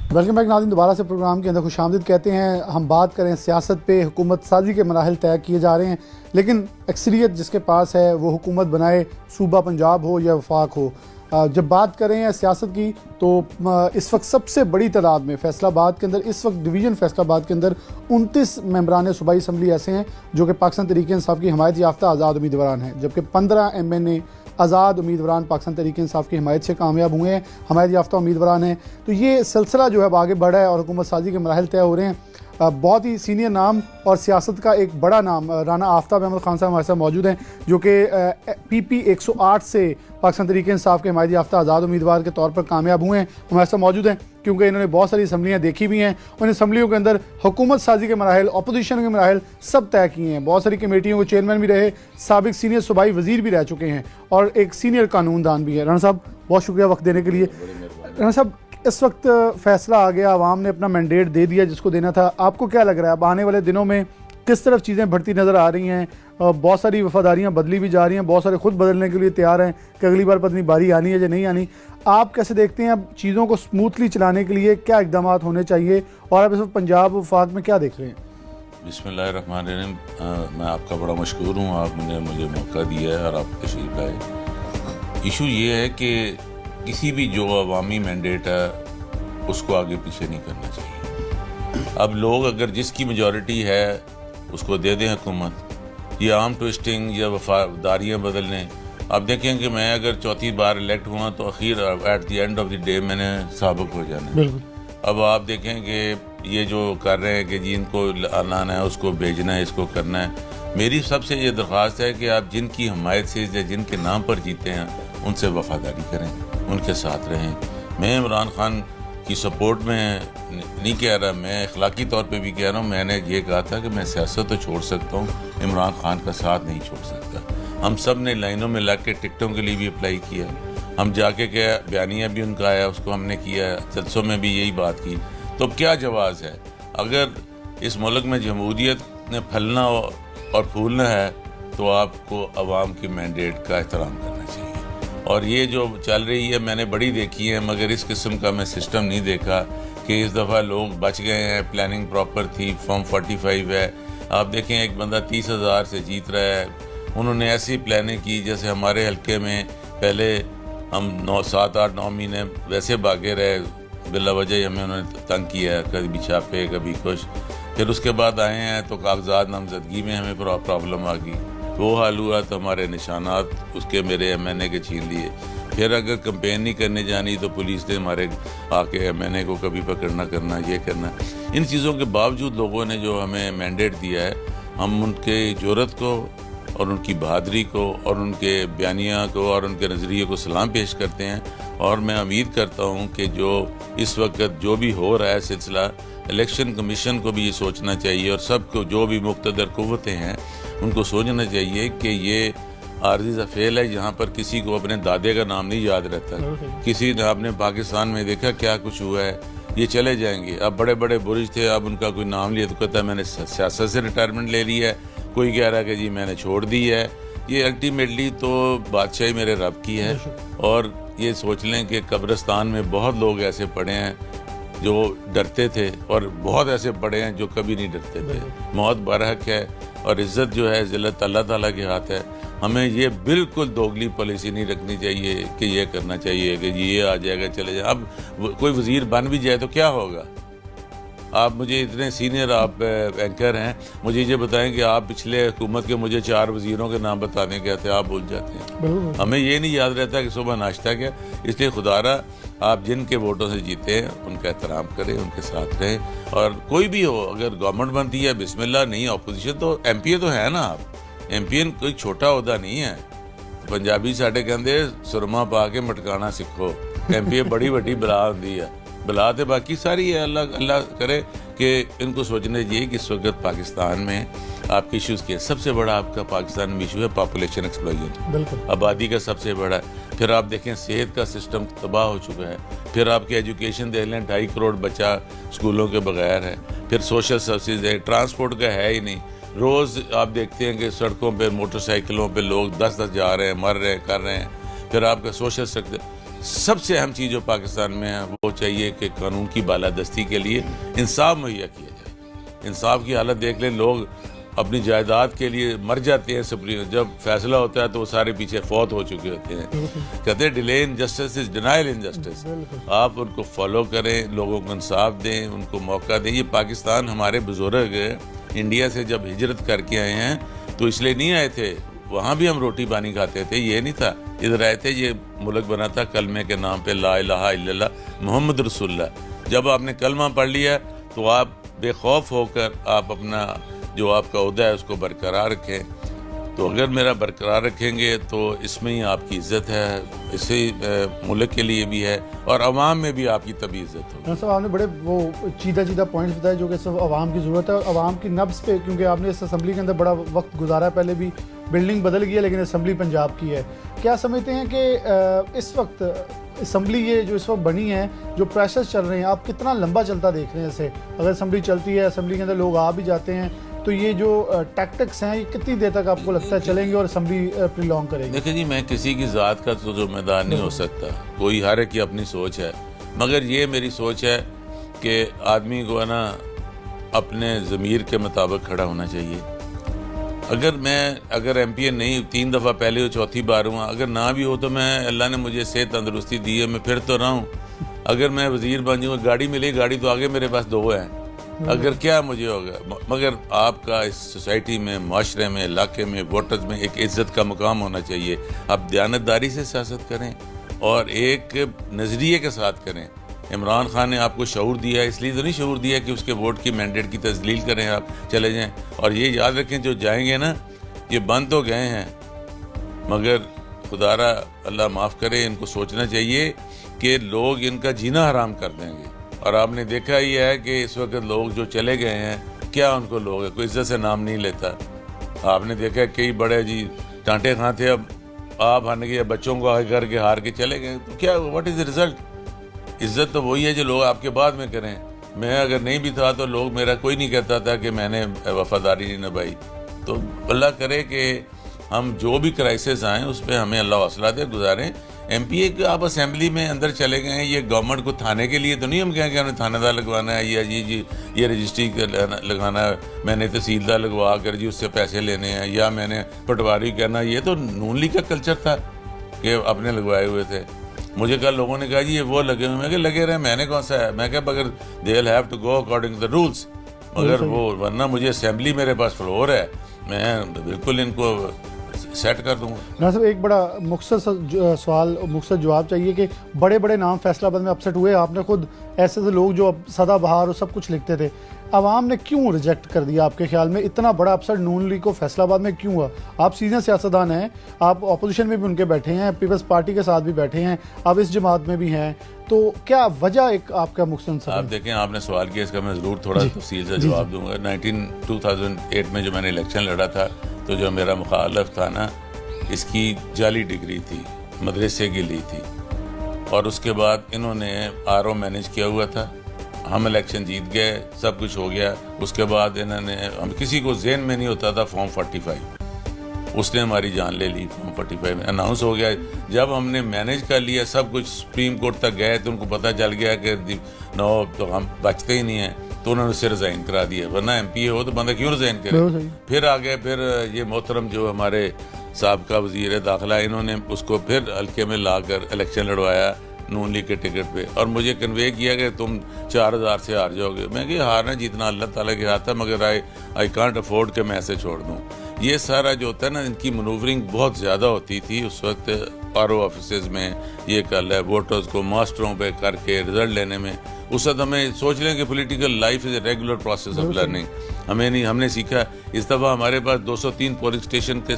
Welcome back नाज़रीन, दोबारा से प्रोग्राम के अंदर खुशामदीद कहते हैं। हम बात करें सियासत पे, हुकूमत साजी के मराहल तय किए जा रहे हैं, लेकिन अक्सरियत जिसके पास है वो हुकूमत बनाए, सूबा पंजाब हो या वफाक हो। जब बात करें सियासत की तो इस वक्त सबसे बड़ी तादाद में फैसलाबाद के अंदर, इस वक्त डिवीज़न फैसलाबाद के अंदर 29 मेंबरान सूबाई असम्बली ऐसे हैं जो कि पाकिस्तान तहरीक इंसाफ की हिमायत याफ्ता आज़ाद उम्मीदवारान हैं, जबकि 15 MNA आज़ाद उम्मीदवारान पाकिस्तान तहरीक इंसाफ की हिमायत से कामयाब हुए हैं, हिमायत याफ्ता उम्मीदवारान हैं। तो ये सिलसिला जो है अब आगे बढ़ा है और हुकूमत साजी के मराहल तय हो रहे हैं। बहुत ही सीनियर नाम और सियासत का एक बड़ा नाम राना आफ्ताब अहमद खान साहब हमारे साथ मौजूद हैं, जो कि PP 108 से पाकिस्तान तहरीक इंसाफ के हिमायत याफ्ता आज़ाद उम्मीदवार के तौर पर कामयाब हुए हैं। हमारे साथ मौजूद हैं क्योंकि इन्होंने बहुत सारी असम्बलियाँ देखी भी हैं। उन असम्बलियों के अंदर हुकूमत साजी के मराहल, अपोजिशन के मराहल सब तय किए हैं। बहुत सारी कमेटियों के चेयरमैन भी रहे, साबिक सीनियर सूबाई वज़ीर भी रह चुके हैं और एक सीनियर कानूनदान भी है। राना साहब, बहुत शुक्रिया वक्त देने के लिए। राना साहब, इस वक्त फ़ैसला आ गया, आवाम ने अपना मैंडेट दे दिया जिसको देना था। आपको क्या लग रहा है अब आने वाले दिनों में किस तरफ चीज़ें बढ़ती नज़र आ रही हैं? बहुत सारी वफादारियाँ बदली भी जा रही हैं, बहुत सारे खुद बदलने के लिए तैयार हैं कि अगली बार पत्नी बारी आनी है या नहीं आनी। आप कैसे देखते हैं अब चीज़ों को स्मूथली चलाने के लिए क्या इक़दाम होने चाहिए, और अब इस वक्त पंजाब वफाक में क्या देख रहे हैं? बिस्मिल्लाहिर्रहमानिर्रहीम। मैं आपका बड़ा मशकूर हूँ, आपने मुझे मौका दिया है और आप तशरीफ़ लाए। इशू ये है कि किसी भी जो अवामी मैंडेट है उसको आगे पीछे नहीं करना चाहिए। अब लोग अगर जिसकी मेजॉरिटी है उसको दे दें हुकूमत, ये आम ट्विस्टिंग या वफादारियाँ बदलने। आप देखें कि मैं अगर चौथी बार इलेक्ट हुआ तो आखिर at the end of the day मैंने साबिक हो जाना है। अब आप देखें कि ये जो कर रहे हैं कि जी इनको लाना है, उसको भेजना है, इसको करना है। मेरी सबसे ये दरख्वास्त है कि आप जिनकी हमायत से या जिनके नाम पर जीते हैं उनसे वफादारी करें, उनके साथ रहें। मैं इमरान खान की सपोर्ट में नहीं कह रहा, मैं अखलाकी तौर पे भी कह रहा हूँ। मैंने ये कहा था कि मैं सियासत तो छोड़ सकता हूँ, इमरान खान का साथ नहीं छोड़ सकता। हम सब ने लाइनों में लग के टिकटों के लिए भी अप्लाई किया, हम जाके क्या बयानिया भी उनका आया, उसको हमने किया, जलसों में भी यही बात की। तो क्या जवाब है? अगर इस मुल्क में जमहूरियत ने फलना और फूलना है तो आपको अवाम की मैंडेट का एहतराम करना चाहिए। और ये जो चल रही है मैंने बड़ी देखी है, मगर इस किस्म का मैं सिस्टम नहीं देखा कि इस दफ़ा लोग बच गए हैं। प्लानिंग प्रॉपर थी, फॉर्म 45 है। आप देखें एक बंदा 30,000 से जीत रहा है। उन्होंने ऐसी प्लानिंग की जैसे हमारे हल्के में पहले हम 7, 8, 9 महीने वैसे भागे रहे, बिला वजह ही हमें उन्होंने तंग किया, कभी छापे कभी कुछ। फिर उसके बाद आए हैं तो कागजात नामजदगी में हमें प्रॉब्लम आ गई, वो हाल हुआ तो हमारे निशानात उसके मेरे MNA के छीन लिए। फिर अगर कंपेन नहीं करने जानी तो पुलिस ने हमारे आके MNA को कभी पकड़ना करना, ये करना। इन चीज़ों के बावजूद लोगों ने जो हमें मैंडेट दिया है, हम उनके जुर्रत को और उनकी बहादुरी को और उनके बयानिया को और उनके नज़रिए को सलाम पेश करते हैं। और मैं उम्मीद करता हूँ कि जो इस वक्त जो भी हो रहा है सिलसिला, इलेक्शन कमीशन को भी ये सोचना चाहिए और सबको जो भी मुक़्तदर क़ुव्वतें हैं उनको सोचना चाहिए कि ये आर्जी सा फेल है। यहाँ पर किसी को अपने दादे का नाम नहीं याद रहता। किसी ने आपने पाकिस्तान में देखा क्या कुछ हुआ है, ये चले जाएंगे। अब बड़े बड़े बुर्ज थे, अब उनका कोई नाम लिया तो कहता है मैंने सियासत से रिटायरमेंट ले ली है, कोई कह रहा है कि जी मैंने छोड़ दी है। ये अल्टीमेटली तो बादशाही मेरे रब की है। और ये सोच लें कि कब्रिस्तान में बहुत लोग ऐसे पड़े हैं जो डरते थे और बहुत ऐसे पड़े हैं जो कभी नहीं डरते थे। मौत बरहक है और इज़्ज़त जो है ज़िल्लत अल्लाह ताला के हाथ है। हमें ये बिल्कुल दोगली पॉलिसी नहीं रखनी चाहिए कि ये करना चाहिए कि ये आ जाएगा चले जाए। अब कोई वज़ीर बन भी जाए तो क्या होगा? आप मुझे इतने सीनियर आप एंकर हैं, मुझे ये बताएं कि आप पिछले हुकूमत के मुझे 4 वज़ीरों के नाम बताने क्या थे, आप भूल जाते हैं। हमें ये नहीं याद रहता कि सुबह नाश्ता क्या। इसलिए खुदारा आप जिनके वोटों से जीते हैं उनका एहतराम करें, उनके साथ रहें। और कोई भी हो, अगर गवर्नमेंट बनती है बिस्मिल्लाह, नहीं अपोजिशन तो MPA तो है ना। आप MPA कोई छोटा ओहदा नहीं है। पंजाबी साढ़े कहते सुरमा पा के मटकाना सीखो। MPA बड़ी वड्डी बला होंदी है, बला तो बाकी सारी है। अल्लाह करे कि इनको सोचना चाहिए कि इस वक्त पाकिस्तान में आपके इशूज़ के सबसे बड़ा आपका पाकिस्तान में इशू है पॉपुलेशन एक्सप्लोजन, आबादी का सबसे बड़ा। फिर आप देखें सेहत का सिस्टम तबाह हो चुका है। फिर आपके एजुकेशन देख लें, 2.5 करोड़ बच्चा स्कूलों के बगैर है। फिर सोशल सर्विसेज है, ट्रांसपोर्ट का है ही नहीं। रोज़ आप देखते हैं कि सड़कों पे मोटरसाइकिलों पे लोग 10-10 जा रहे हैं, मर रहे हैं, कर रहे हैं। फिर आपका सोशल सेक्टर सबसे अहम चीज़ जो पाकिस्तान में है वो चाहिए कि कानून की बालादस्ती के लिए इंसाफ मुहैया किया जाए। इंसाफ की हालत देख लें, लोग अपनी जायदाद के लिए मर जाते हैं, सुप्रीम जब फैसला होता है तो वो सारे पीछे फौत हो चुके होते हैं। कहते हैं delay in justice is denial in justice. आप उनको फॉलो करें, लोगों को इंसाफ दें, उनको मौका दें। ये पाकिस्तान हमारे बुजुर्ग इंडिया से जब हिजरत करके आए हैं तो इसलिए नहीं आए थे, वहाँ भी हम रोटी पानी खाते थे, ये नहीं था। इधर आए थे, ये मुल्क बना था कलमे के नाम पे, ला इलाहा इल्लल्लाह मोहम्मद रसूलुल्लाह। जब आपने कलमा पढ़ लिया तो आप बेखौफ होकर आप अपना जो आपका उहदा है उसको बरकरार रखें। तो अगर मेरा बरकरार रखेंगे तो इसमें ही आपकी इज्जत है, इसे मुल्क के लिए भी है और अवाम में भी आपकी तभी इज्जत होगी। साहब आपने बड़े वो चीदा पॉइंट्स बताए जो कि सिर्फ अवाम की ज़रूरत है और अवाम की नब्ज़ पे, क्योंकि आपने इस असम्बली के अंदर बड़ा वक्त गुजारा, पहले भी बिल्डिंग बदल गई है लेकिन असम्बली पंजाब की है। क्या समझते हैं कि इस वक्त असम्बली ये जो इस वक्त बनी है, जो प्रेशर्स चल रहे हैं, आप कितना लंबा चलता देख रहे हैं इसे? अगर असम्बली चलती है, असम्बली के अंदर लोग आ भी जाते हैं, तो ये जो टैक्टिक्स हैं ये कितनी देर तक आपको लगता है चलेंगे और असम्बली प्रिलोंग करेगी? देखिए जी, मैं किसी की ज़ात का तो जिम्मेदार नहीं हो सकता, कोई हर एक की अपनी सोच है। मगर ये मेरी सोच है कि आदमी को ना अपने ज़मीर के मुताबिक खड़ा होना चाहिए। अगर MPA नहीं 3 दफ़ा पहले हो, चौथी बार हुआ, अगर ना भी हो तो मैं, अल्लाह ने मुझे सेहत तंदुरुस्ती दी है, मैं फिर तो रहा हूँ। अगर मैं वज़ीर बन जाऊँ, गाड़ी मिली, गाड़ी तो आगे मेरे पास 2 हैं, अगर क्या मुझे होगा। मगर आपका इस सोसाइटी में, माशरे में, इलाके में, वोटर्स में एक इज़्ज़त का मुकाम होना चाहिए। आप दयानतदारी से सियासत करें और एक नज़रिए के साथ करें। इमरान खान ने आपको शऊर दिया है, इसलिए तो नहीं शऊर दिया कि उसके वोट की मैंडेट की तजलील करें, आप चले जाएं। और ये याद रखें, जो जाएंगे ना, ये बन तो गए हैं मगर खुदारा अल्लाह माफ़ करे, इनको सोचना चाहिए कि लोग इनका जीना हराम कर देंगे। और आपने देखा ही है कि इस वक्त लोग जो चले गए हैं, क्या उनको लोग कोई इज्जत से नाम नहीं लेता। आपने देखा कई बड़े जी टांटे खां थे, अब आप हारने के बच्चों को आगे करके हार के चले गए, तो क्या व्हाट इज़ द रिजल्ट? इज्जत तो वही है जो लोग आपके बाद में करें। मैं अगर नहीं भी था तो लोग, मेरा कोई नहीं कहता था कि मैंने वफादारी नहीं निभाई। तो अल्लाह करे कि हम जो भी क्राइसिस आएँ उस पर हमें अल्लाह हौसला दे, गुजारें। MPA के आप असेंबली में अंदर चले गए हैं, ये गवर्नमेंट को थाने के लिए तो नहीं हम कहें कि हमें थानेदार लगवाना है या ये रजिस्ट्री लगाना है, मैंने तहसीलदार लगवा कर जी उससे पैसे लेने हैं, या मैंने पटवारी कहना। ये तो नून लीग का कल्चर था कि अपने लगवाए हुए थे। मुझे कल लोगों ने कहा जी ये वो लगे हुए, मैं क्या लगे रहे, मैंने कौन सा है। मैं क्या, मगर they will have to go according to the rules, मगर वो वरना मुझे असेंबली मेरे पास फ्लोर है, मैं बिल्कुल इनको सेट कर दूंगा। ना साहब, एक बड़ा मुख्तसर सवाल, मुख्तसर जवाब चाहिए कि बड़े बड़े नाम फैसलाबाद में अपसेट हुए। आपने खुद ऐसे लोग जो सदाबहार और सब कुछ लिखते थे, आवाम ने क्यों रिजेक्ट कर दिया आपके ख्याल में? इतना बड़ा अपसेट नून लीग को फैसलाबाद में क्यों हुआ? आप सीनियर सियासतदान हैं, आप अपोजिशन में भी उनके बैठे हैं, पीपल्स पार्टी के साथ भी बैठे हैं, आप इस जमात में भी हैं, तो क्या वजह एक आपका मुख्तसर? आप देखें, आपने सवाल किया, इसका मैं ज़रूर थोड़ा तफसील से जवाब दूंगा। 2008 में जो मैंने इलेक्शन लड़ा था, तो जो मेरा मुखालफ था ना, इसकी जाली डिग्री थी, मदरसे की ली थी, और उसके बाद इन्होंने RO मैनेज किया हुआ था। हम इलेक्शन जीत गए, सब कुछ हो गया। उसके बाद इन्होंने, हम किसी को ज़हन में नहीं होता था फॉर्म 45, उसने हमारी जान ले ली। फॉर्म 45 में अनाउंस हो गया। जब हमने मैनेज कर लिया सब कुछ, सुप्रीम कोर्ट तक गए तो उनको पता चल गया कि नो, तो हम बचते ही नहीं हैं, तो उन्होंने उससे रिज़ाइन करा दिया। वरना MPA हो तो बंदा क्यों रिज़ाइन करे। फिर आगे फिर ये मोहतरम जो हमारे साबका वज़ीर दाखिला, इन्होंने उसको फिर हल्के में लाकर इलेक्शन लड़वाया नून लीग के टिकट पे, और मुझे कन्वे किया कि तुम 4000 से हार जाओगे। मैं कि हारना जीतना अल्लाह ताला के हाथ है, मगर आई कांट अफोर्ड कि मैं ऐसे छोड़ दूँ। ये सारा जो होता है ना, इनकी मनूवरिंग बहुत ज़्यादा होती थी उस वक्त RO ऑफिस में। ये कल है वोटर्स को मास्टरों पे करके रिजल्ट लेने में। उस वक्त हमें सोच लें कि political life is a regular process of learning. हमें नहीं, हमने सीखा। इस दफ़ा हमारे पास 203 पोलिंग स्टेशन के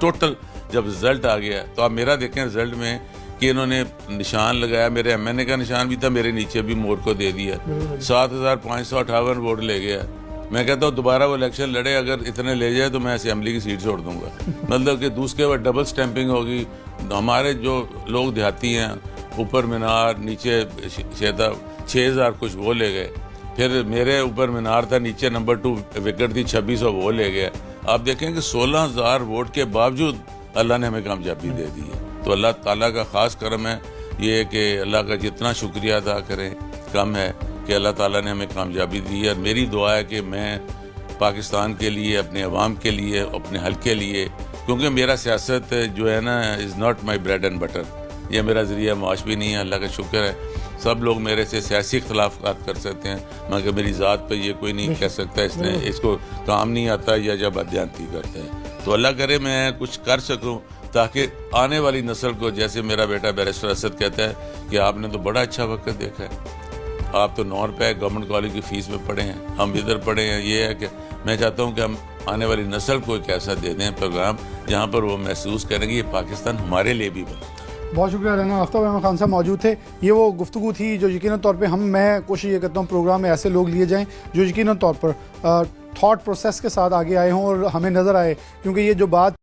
टोटल जब रिजल्ट आ गया, तो आप मेरा देखें रिजल्ट में कि इन्होंने निशान लगाया, मेरे MNA का निशान भी था, मेरे नीचे भी मोर को दे दिया। 7558 वोट ले गया। मैं कहता हूँ दोबारा वो इलेक्शन लड़े, अगर इतने ले जाए तो मैं असेंबली की सीट छोड़ दूंगा। मतलब कि दूसरे बाद डबल स्टैंपिंग होगी। हमारे जो लोग देहाती हैं, ऊपर मीनार, नीचे शेता, 6000 कुछ वो ले गए। फिर मेरे ऊपर मीनार था, नीचे नंबर 2 विकेट थी, 2600 वो ले गए। आप देखें कि 16000 वोट के बावजूद अल्लाह ने हमें कामयाबी दे दी है। तो अल्लाह ताला का ख़ास करम है। ये है कि अल्लाह का जितना शुक्रिया अदा करें कम है कि अल्लाह ताला ने हमें कामयाबी दी है। और मेरी दुआ है कि मैं पाकिस्तान के लिए, अपने अवाम के लिए, अपने हल्के के लिए, क्योंकि मेरा सियासत जो है ना is not my bread and butter, ये मेरा ज़रिया माश भी नहीं है। अल्लाह का शुक्र है सब लोग मेरे से सियासी इख्तलाफात कर सकते हैं, मगर मेरी ज़ात पे ये कोई नहीं कह सकता इसने इसको काम नहीं आता या जब अध्ययनती करते हैं। तो अल्लाह करे मैं कुछ कर सकूं ताकि आने वाली नस्ल को, जैसे मेरा बेटा बैरिस्टर असद कहता है कि आपने तो बड़ा अच्छा वक्त देखा है, आप तो 9 रुपये गवर्नमेंट कॉलेज की फ़ीस में पढ़े हैं, हम इधर पढ़े हैं। ये है कि मैं चाहता हूँ कि हम आने वाली नस्ल को एक ऐसा दे दें प्रोग्राम जहाँ पर वो महसूस करेंगे ये पाकिस्तान हमारे लिए भी बना। बहुत शुक्रिया रहना आफ्ताब अहमद खान साहब मौजूद थे। ये वो गुफ्तगू थी जो यकीनन तौर पे मैं कोशिश ये करता हूँ प्रोग्राम में ऐसे लोग लिए जाएं जो यकीनन तौर पर थॉट प्रोसेस के साथ आगे आए हों और हमें नज़र आए, क्योंकि ये जो बात